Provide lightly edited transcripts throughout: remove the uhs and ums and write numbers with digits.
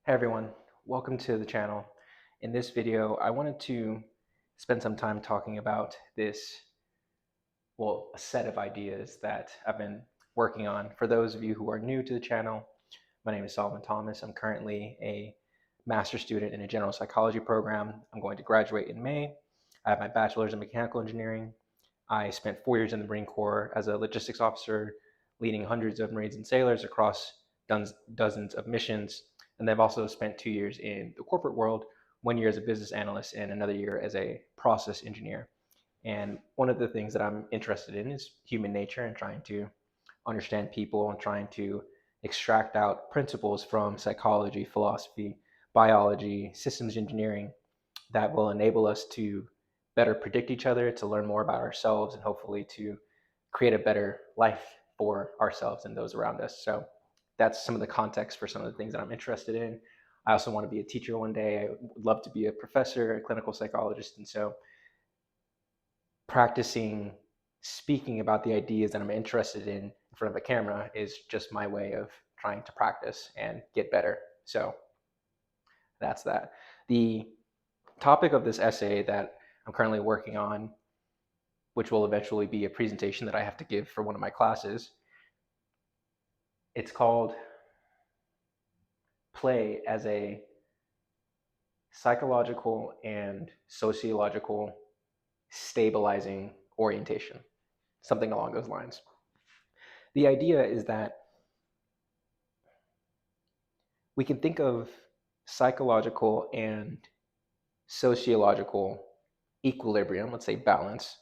Hey everyone, welcome to the channel. In this video, I wanted to spend some time talking about a set of ideas that I've been working on. For those of you who are new to the channel, my name is Solomon Thomas. I'm currently a master's student in a general psychology program. I'm going to graduate in May. I have my bachelor's in mechanical engineering. I spent 4 years in the Marine Corps as a logistics officer, leading hundreds of Marines and sailors across dozens of missions. And I've also spent 2 years in the corporate world, 1 year as a business analyst, and another year as a process engineer. And one of the things that I'm interested in is human nature and trying to understand people and trying to extract out principles from psychology, philosophy, biology, systems engineering that will enable us to better predict each other, to learn more about ourselves, and hopefully to create a better life for ourselves and those around us. So that's some of the context for some of the things that I'm interested in. I also want to be a teacher one day. I would love to be a professor, a clinical psychologist. And so practicing speaking about the ideas that I'm interested in front of a camera is just my way of trying to practice and get better. So that's that. The topic of this essay that I'm currently working on, which will eventually be a presentation that I have to give for one of my classes, it's called Play as a Psychological and Sociological Stabilizing Orientation, something along those lines. The idea is that we can think of psychological and sociological equilibrium, let's say balance,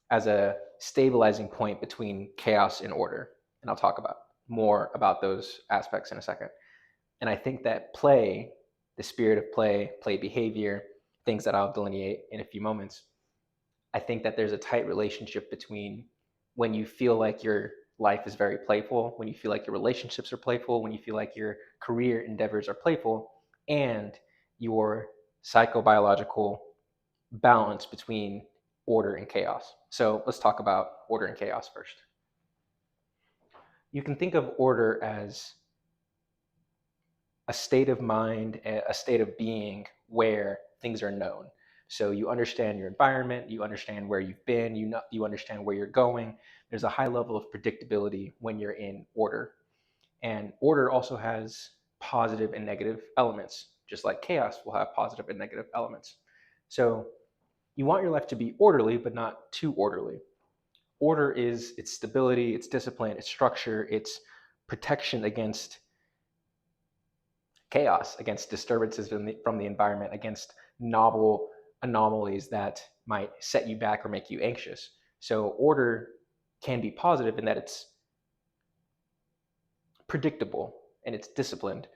as a stabilizing point between chaos and order. And I'll talk about more about those aspects in a second. And I think that play, the spirit of play behavior, things that I'll delineate in a few moments, I think that there's a tight relationship between when you feel like your life is very playful, when you feel like your relationships are playful, when you feel like your career endeavors are playful, and your psychobiological balance between order and chaos. So let's talk about order and chaos first. You can think of order as a state of mind, a state of being where things are known. So you understand your environment, you understand where you've been, you understand where you're going. There's a high level of predictability when you're in order. And order also has positive and negative elements, just like chaos will have positive and negative elements. So you want your life to be orderly, but not too orderly. Order is its stability, its discipline, its structure, its protection against chaos, against disturbances from the environment, against novel anomalies that might set you back or make you anxious. So order can be positive in that it's predictable and it's disciplined,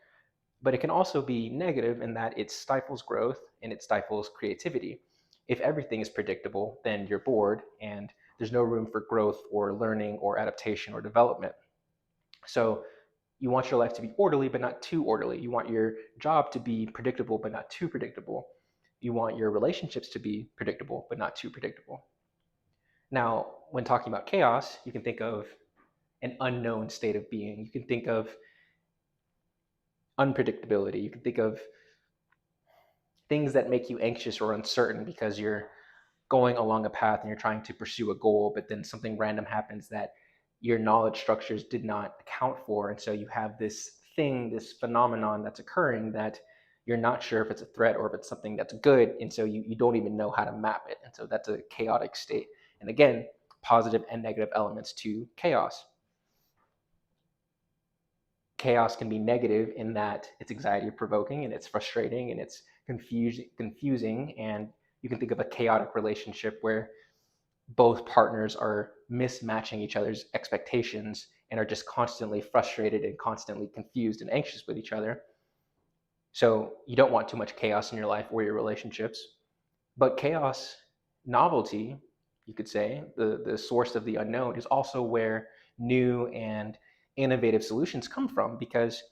but it can also be negative in that it stifles growth and it stifles creativity. If everything is predictable, then you're bored and there's no room for growth or learning or adaptation or development. So you want your life to be orderly, but not too orderly. You want your job to be predictable, but not too predictable. You want your relationships to be predictable, but not too predictable. Now, when talking about chaos, you can think of an unknown state of being. You can think of unpredictability. You can think of things that make you anxious or uncertain because you're going along a path and you're trying to pursue a goal, but then something random happens that your knowledge structures did not account for. And so you have this thing, this phenomenon that's occurring that you're not sure if it's a threat or if it's something that's good. And so you don't even know how to map it. And so that's a chaotic state. And again, positive and negative elements to chaos. Chaos can be negative in that it's anxiety provoking and it's frustrating and it's confusing. And you can think of a chaotic relationship where both partners are mismatching each other's expectations and are just constantly frustrated and constantly confused and anxious with each other. So you don't want too much chaos in your life or your relationships. But chaos, novelty, you could say, the source of the unknown, is also where new and innovative solutions come from because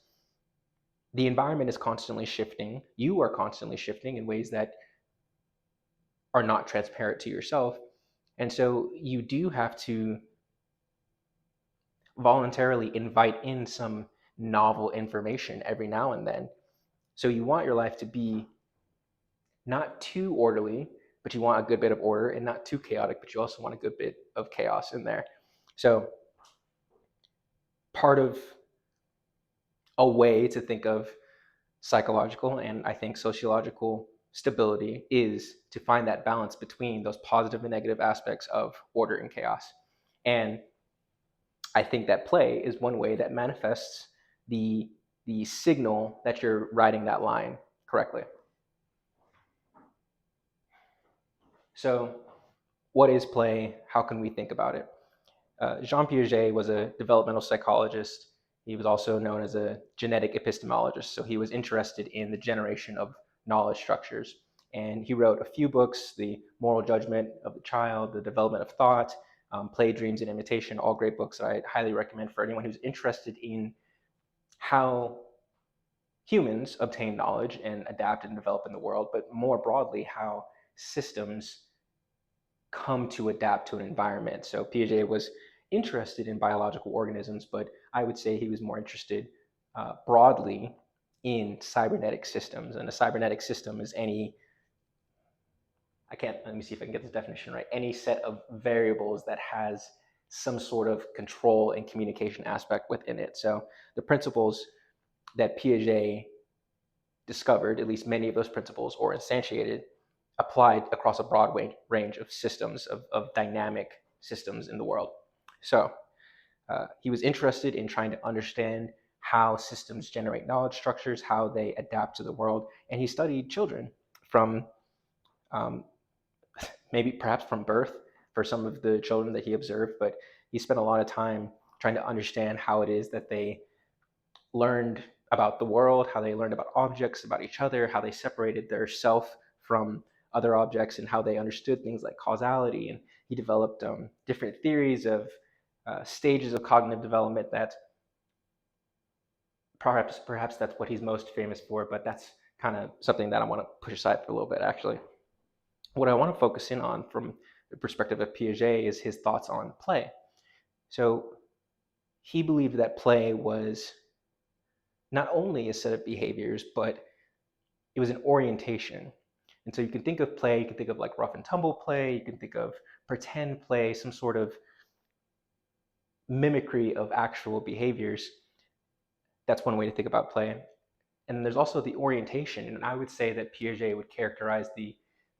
the environment is constantly shifting. You are constantly shifting in ways that are not transparent to yourself. And so you do have to voluntarily invite in some novel information every now and then. So you want your life to be not too orderly, but you want a good bit of order, and not too chaotic, but you also want a good bit of chaos in there. So part of a way to think of psychological and I think sociological stability is to find that balance between those positive and negative aspects of order and chaos. And I think that play is one way that manifests the signal that you're writing that line correctly. So, what is play? How can we think about it? Jean Piaget was a developmental psychologist. He was also known as a genetic epistemologist. So he was interested in the generation of knowledge structures. And he wrote a few books: The Moral Judgment of the Child, The Development of Thought, Play, Dreams, and Imitation, all great books that I highly recommend for anyone who's interested in how humans obtain knowledge and adapt and develop in the world, but more broadly, how systems come to adapt to an environment. So Piaget was interested in biological organisms, but I would say he was more interested broadly in cybernetic systems. And a cybernetic system is any, I can't, let me see if I can get this definition right, any set of variables that has some sort of control and communication aspect within it. So the principles that Piaget discovered, at least many of those principles, or instantiated, applied across a broad range of systems, of dynamic systems in the world. So he was interested in trying to understand how systems generate knowledge structures, how they adapt to the world, and he studied children from um, maybe perhaps from birth for some of the children that he observed, but he spent a lot of time trying to understand how it is that they learned about the world, how they learned about objects, about each other, how they separated their self from other objects, and how they understood things like causality. And he developed different theories of stages of cognitive development that perhaps that's what he's most famous for, but that's kind of something that I want to push aside for a little bit, actually. What I want to focus in on from the perspective of Piaget is his thoughts on play. So he believed that play was not only a set of behaviors, but it was an orientation. And so you can think of play, you can think of like rough and tumble play, you can think of pretend play, some sort of mimicry of actual behaviors. That's one way to think about play. And then there's also the orientation. And I would say that Piaget would characterize the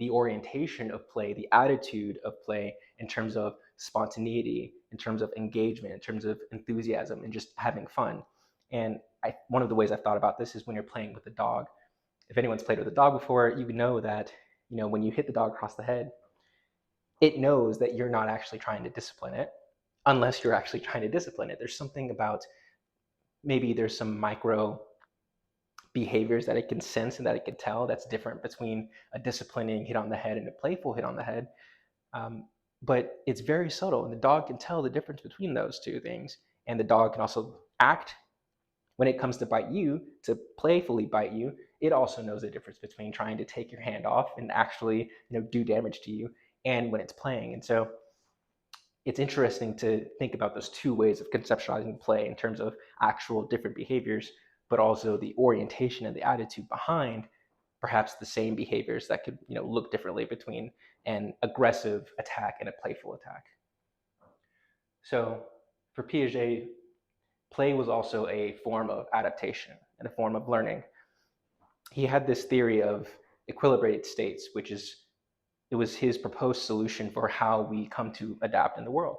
orientation of play, the attitude of play in terms of spontaneity, in terms of engagement, in terms of enthusiasm, and just having fun. And one of the ways I've thought about this is when you're playing with a dog. If anyone's played with a dog before, you know that when you hit the dog across the head, it knows that you're not actually trying to discipline it, unless you're actually trying to discipline it. There's something about, maybe there's some micro behaviors that it can sense and that it can tell that's different between a disciplining hit on the head and a playful hit on the head. But it's very subtle, and the dog can tell the difference between those two things. And the dog can also act when it comes to bite you, to playfully bite you. It also knows the difference between trying to take your hand off and actually do damage to you, and when it's playing. And so it's interesting to think about those two ways of conceptualizing play in terms of actual different behaviors, but also the orientation and the attitude behind perhaps the same behaviors that could look differently between an aggressive attack and a playful attack. So for Piaget, play was also a form of adaptation and a form of learning. He had this theory of equilibrated states, it was his proposed solution for how we come to adapt in the world.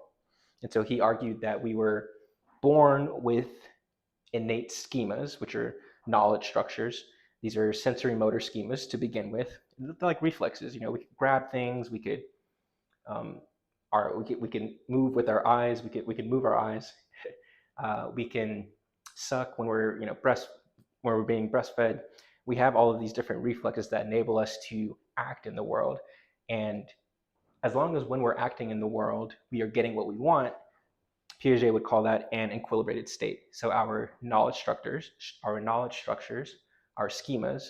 And so he argued that we were born with innate schemas, which are knowledge structures. These are sensory motor schemas to begin with. They're like reflexes. We could grab things. We could, we can move with our eyes. We can move our eyes. We can suck when we're when we're being breastfed. We have all of these different reflexes that enable us to act in the world. And as long as when we're acting in the world, we are getting what we want, Piaget would call that an equilibrated state. So our knowledge structures, our schemas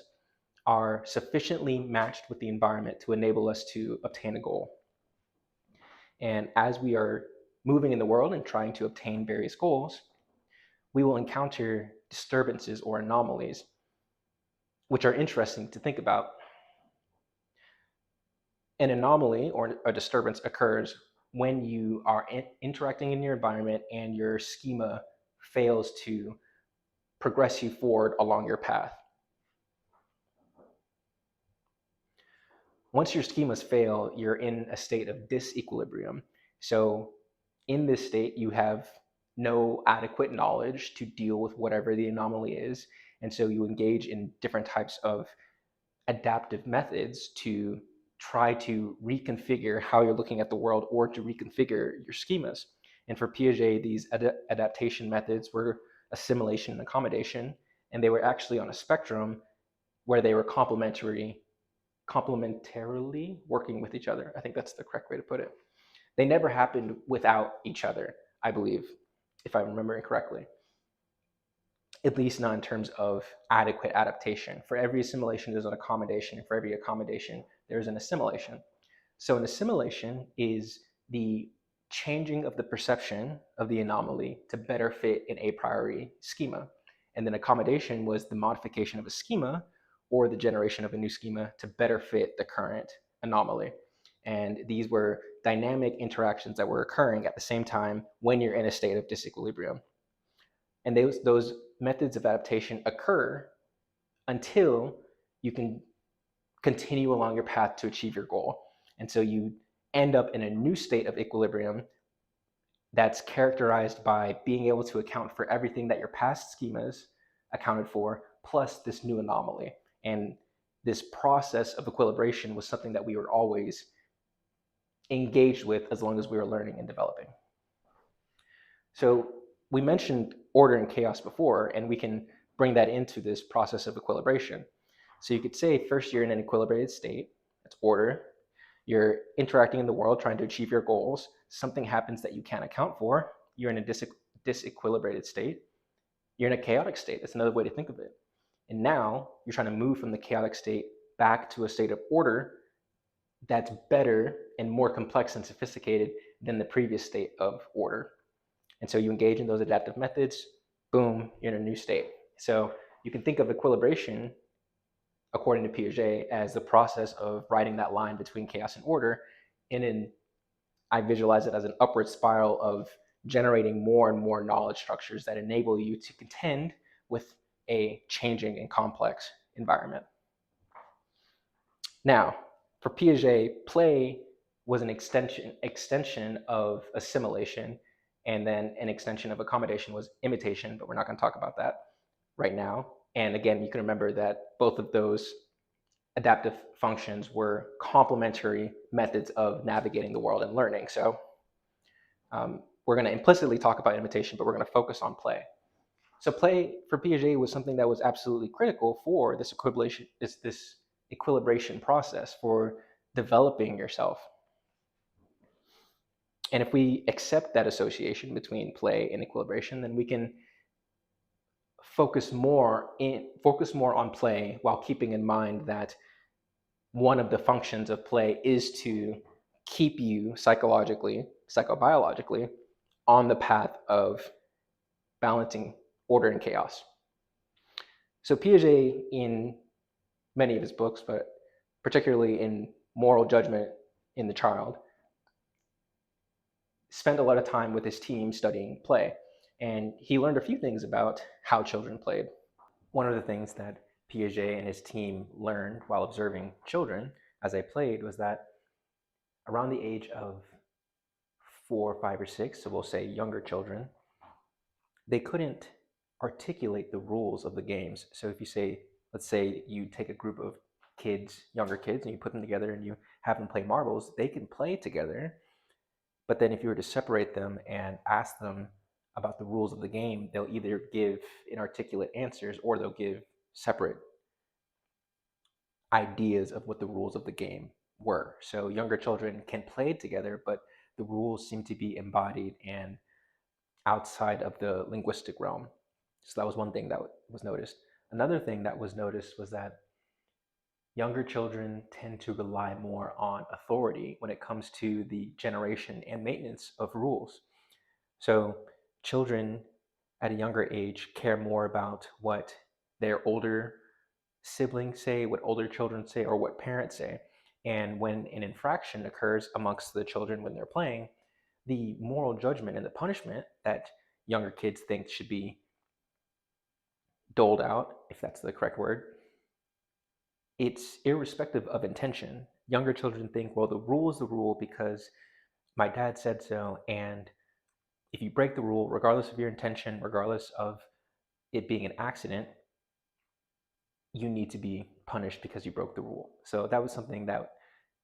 are sufficiently matched with the environment to enable us to obtain a goal. And as we are moving in the world and trying to obtain various goals, we will encounter disturbances or anomalies which are interesting to think about. An anomaly or a disturbance occurs when you are interacting in your environment and your schema fails to progress you forward along your path. Once your schemas fail, you're in a state of disequilibrium. So, in this state, you have no adequate knowledge to deal with whatever the anomaly is. And so, you engage in different types of adaptive methods to try to reconfigure how you're looking at the world or to reconfigure your schemas. And for Piaget, these adaptation methods were assimilation and accommodation, and they were actually on a spectrum where they were complementarily working with each other. I think that's the correct way to put it. They never happened without each other, I believe, if I'm remembering correctly, at least not in terms of adequate adaptation. For every assimilation, there's an accommodation. For every accommodation, there's an assimilation. So an assimilation is the changing of the perception of the anomaly to better fit an a priori schema. And then accommodation was the modification of a schema or the generation of a new schema to better fit the current anomaly. And these were dynamic interactions that were occurring at the same time when you're in a state of disequilibrium. And those methods of adaptation occur until you can continue along your path to achieve your goal. And so you end up in a new state of equilibrium that's characterized by being able to account for everything that your past schemas accounted for, plus this new anomaly. And this process of equilibration was something that we were always engaged with as long as we were learning and developing. So we mentioned order and chaos before, and we can bring that into this process of equilibration. So you could say first you're in an equilibrated state, that's order. You're interacting in the world, trying to achieve your goals. Something happens that you can't account for. You're in a disequilibrated state. You're in a chaotic state. That's another way to think of it. And now you're trying to move from the chaotic state back to a state of order that's better and more complex and sophisticated than the previous state of order. And so you engage in those adaptive methods, boom, you're in a new state. So you can think of equilibration, according to Piaget, as the process of writing that line between chaos and order. And I visualize it as an upward spiral of generating more and more knowledge structures that enable you to contend with a changing and complex environment. Now, for Piaget, play was an extension of assimilation, and then an extension of accommodation was imitation, but we're not going to talk about that right now. And again, you can remember that both of those adaptive functions were complementary methods of navigating the world and learning. So we're going to implicitly talk about imitation, but we're going to focus on play. So play for Piaget was something that was absolutely critical for this equilibration process, for developing yourself. And if we accept that association between play and equilibration, then we can focus more on play while keeping in mind that one of the functions of play is to keep you psychobiologically on the path of balancing order and chaos. So Piaget, in many of his books, but particularly in Moral Judgment in the Child, spent a lot of time with his team studying play. And he learned a few things about how children played. One of the things that Piaget and his team learned while observing children as they played was that around the age of 4, 5, or 6, so we'll say younger children, they couldn't articulate the rules of the games. So if you say, let's say you take a group of kids, younger kids, and you put them together and you have them play marbles, they can play together. But then if you were to separate them and ask them about the rules of the game, they'll either give inarticulate answers or they'll give separate ideas of what the rules of the game were. So younger children can play together, but the rules seem to be embodied and outside of the linguistic realm. So that was one thing that was noticed. Another thing that was noticed was that younger children tend to rely more on authority when it comes to the generation and maintenance of rules. So children at a younger age care more about what their older siblings say, what older children say, or what parents say. And when an infraction occurs amongst the children when they're playing, the moral judgment and the punishment that younger kids think should be doled out, if that's the correct word, it's irrespective of intention. Younger children think, well, the rule is the rule because my dad said so, and if you break the rule, regardless of your intention, regardless of it being an accident, you need to be punished because you broke the rule. So that was something that,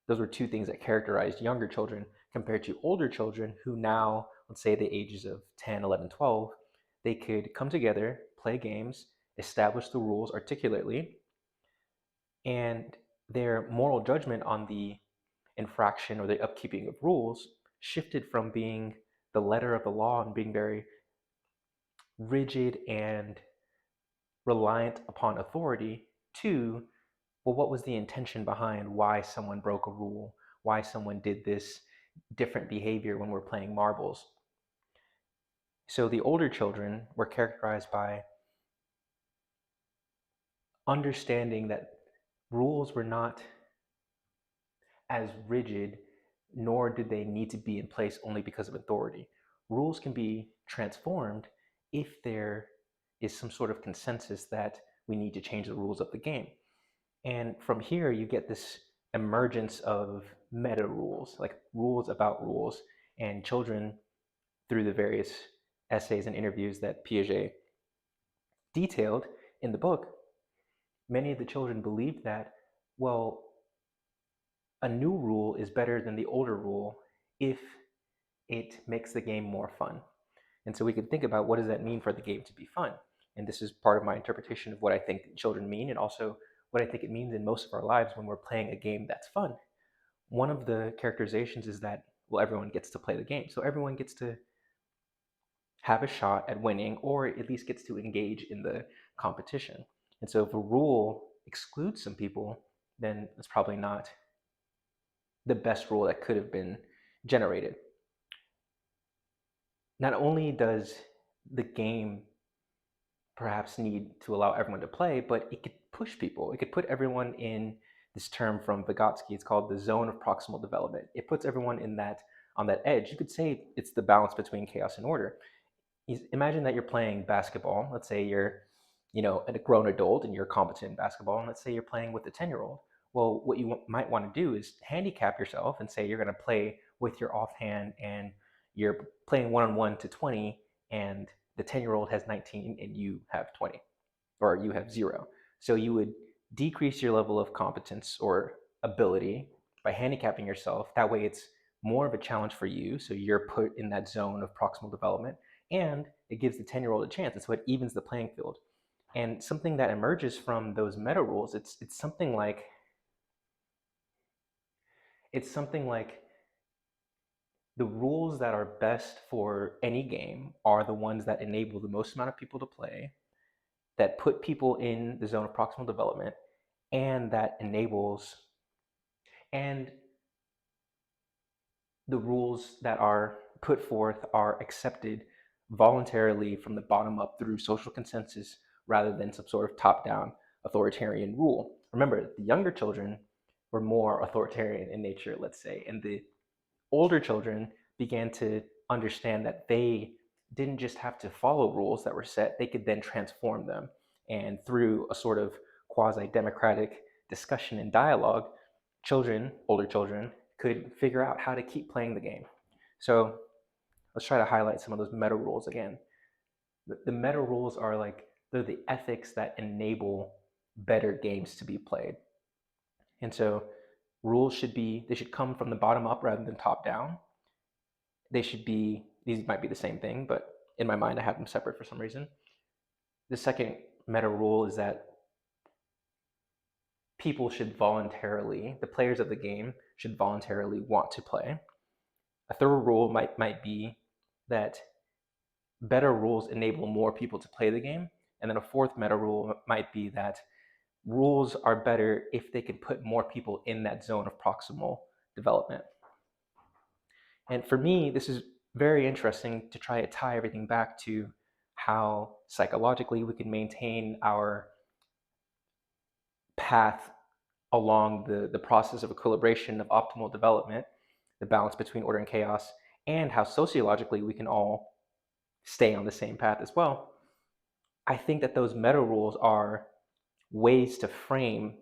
those were two things that characterized younger children compared to older children who now, let's say the ages of 10, 11, 12, they could come together, play games, establish the rules articulately, and their moral judgment on the infraction or the upkeeping of rules shifted from being the letter of the law and being very rigid and reliant upon authority to, well, what was the intention behind why someone broke a rule, why someone did this different behavior when we're playing marbles. So the older children were characterized by understanding that rules were not as rigid, nor did they need to be in place only because of authority. Rules can be transformed if there is some sort of consensus that we need to change the rules of the game. And from here, you get this emergence of meta rules, like rules about rules. And children, through the various essays and interviews that Piaget detailed in the book, many of the children believed that, well, a new rule is better than the older rule if it makes the game more fun. And so we could think about, what does that mean for the game to be fun? And this is part of my interpretation of what I think children mean, and also what I think it means in most of our lives when we're playing a game that's fun. One of the characterizations is that, well, everyone gets to play the game. So everyone gets to have a shot at winning, or at least gets to engage in the competition. And so if a rule excludes some people, then it's probably not the best rule that could have been generated. Not only does the game perhaps need to allow everyone to play, but it could push people. It could put everyone in this term from Vygotsky. It's called the zone of proximal development. It puts everyone in that, on that edge. You could say it's the balance between chaos and order. Imagine that you're playing basketball. Let's say you're, a grown adult and you're competent in basketball, and let's say you're playing with a 10-year-old. Well, what you might want to do is handicap yourself and say you're going to play with your offhand, and you're playing one-on-one to 20, and the 10-year-old has 19 and you have 20, or you have 0. So you would decrease your level of competence or ability by handicapping yourself. That way it's more of a challenge for you, so you're put in that zone of proximal development, and it gives the 10-year-old a chance, and so it evens the playing field. And something that emerges from those meta rules, it's something like, the rules that are best for any game are the ones that enable the most amount of people to play, that put people in the zone of proximal development, and that enables, and the rules that are put forth are accepted voluntarily from the bottom up through social consensus rather than some sort of top down authoritarian rule. Remember, the younger children were more authoritarian in nature, let's say, and the older children began to understand that they didn't just have to follow rules that were set, they could then transform them. And through a sort of quasi democratic discussion and dialogue, older children, could figure out how to keep playing the game. So let's try to highlight some of those meta rules again. The meta rules are like, they're the ethics that enable better games to be played. And so they should come from the bottom up rather than top down. These might be the same thing, but in my mind I have them separate for some reason. The second meta rule is that the players of the game should voluntarily want to play. A third rule might be that better rules enable more people to play the game. And then a fourth meta rule might be that rules are better if they can put more people in that zone of proximal development. And for me, this is very interesting to try to tie everything back to how psychologically we can maintain our path along the process of equilibration of optimal development, the balance between order and chaos, and how sociologically we can all stay on the same path as well. I think that those meta rules are ways to frame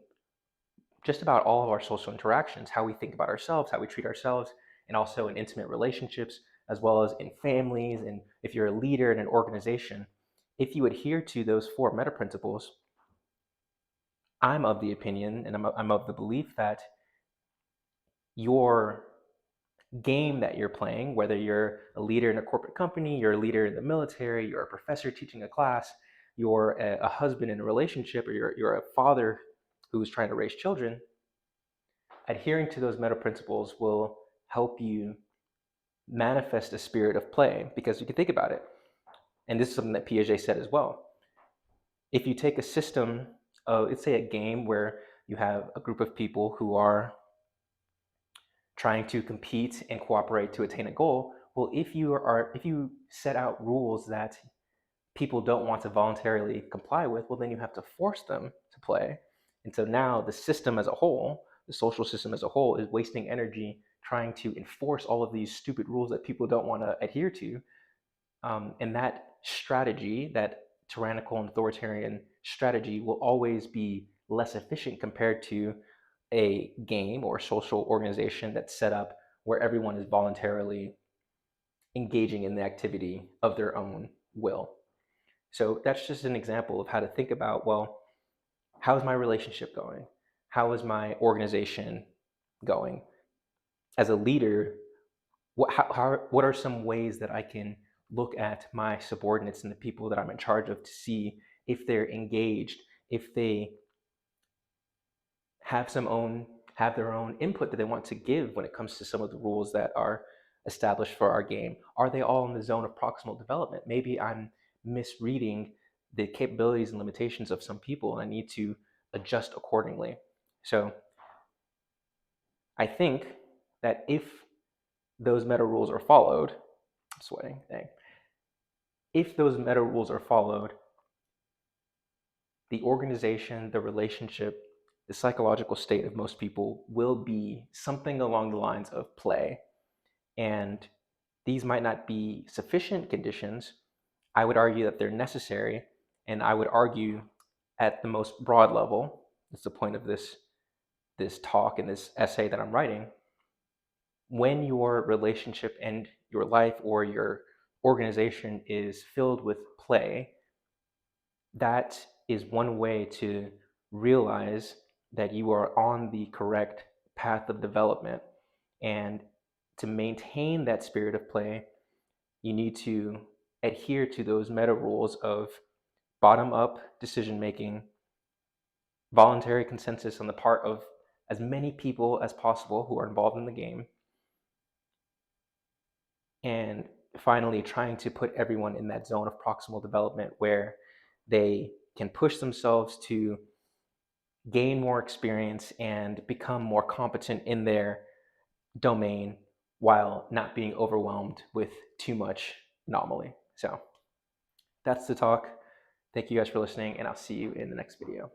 just about all of our social interactions, how we think about ourselves, how we treat ourselves, and also in intimate relationships, as well as in families. And if you're a leader in an organization, if you adhere to those four meta principles, I'm of the opinion and I'm of the belief that your game that you're playing, whether you're a leader in a corporate company, you're a leader in the military, you're a professor teaching a class, you're a husband in a relationship, or you're a father who's trying to raise children, adhering to those meta principles will help you manifest a spirit of play. Because you can think about it, and this is something that Piaget said as well. If you take a system of, let's say, a game where you have a group of people who are trying to compete and cooperate to attain a goal, well, if you set out rules that people don't want to voluntarily comply with, well, then you have to force them to play. And so now the system as a whole, the social system as a whole, is wasting energy trying to enforce all of these stupid rules that people don't want to adhere to. And that strategy, that tyrannical and authoritarian strategy, will always be less efficient compared to a game or social organization that's set up where everyone is voluntarily engaging in the activity of their own will. So that's just an example of how to think about, well, how is my relationship going? How is my organization going? As a leader, what are some ways that I can look at my subordinates and the people that I'm in charge of to see if they're engaged, if they have have their own input that they want to give when it comes to some of the rules that are established for our game? Are they all in the zone of proximal development? Maybe I'm misreading the capabilities and limitations of some people, and I need to adjust accordingly. So I think that if those meta rules are followed, I'm sweating, dang. If those meta rules are followed, the organization, the relationship, the psychological state of most people will be something along the lines of play. And these might not be sufficient conditions. I would argue that they're necessary. And I would argue at the most broad level, that's the point of this talk and this essay that I'm writing, when your relationship and your life or your organization is filled with play, that is one way to realize that you are on the correct path of development. And to maintain that spirit of play, you need to adhere to those meta rules of bottom up decision making, voluntary consensus on the part of as many people as possible who are involved in the game, and finally trying to put everyone in that zone of proximal development where they can push themselves to gain more experience and become more competent in their domain while not being overwhelmed with too much anomaly. So that's the talk. Thank you guys for listening, and I'll see you in the next video.